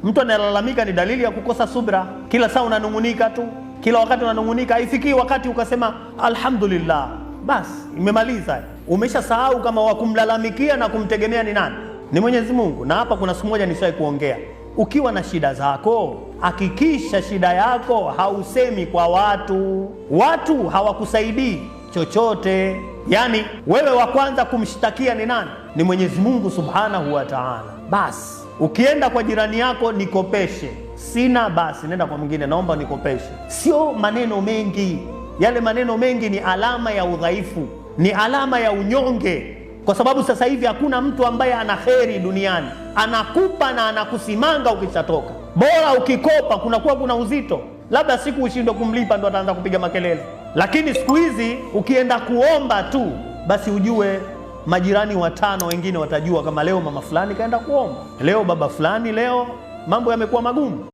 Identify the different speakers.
Speaker 1: Mtu analalamika ni dalili ya kukosa subra. Kila saa unanungunika tu, kila wakati unanungunika. Haifikii wakati ukasema alhamdulillah, basi imemaliza. Umeshasahau kama wa kumlalamikia na kumtegemea ni nani? Ni Mwenyezi Mungu. Na hapa kuna siku moja nishawahi kuongea, ukiwa na shida zako, hakikisha shida yako hausemi kwa watu. Watu hawakusaidii chochote. Yani wewe wa kwanza kumshtakia ni nani? Ni Mwenyezi Mungu Subhanahu wa Ta'ala. Basi ukienda kwa jirani yako, nikopeshe, sina, basi nenda kwa mwingine, naomba nikopeshe. Sio maneno mengi. Yale maneno mengi ni alama ya udhaifu, ni alama ya unyonge, kwa sababu sasa hivi hakuna mtu ambaye ana kheri duniani, anakupa na anakusimanga ukishatoka. Bora ukikopa kunakuwa kuna uzito, labda siku ushindwe kumlipa ndo ataanza kupiga makelele. Lakini siku hizi ukienda kuomba tu, basi ujue majirani 5 wengine watajua kama leo mama fulani kaenda kuomba, leo baba fulani, leo mambo yamekuwa magumu.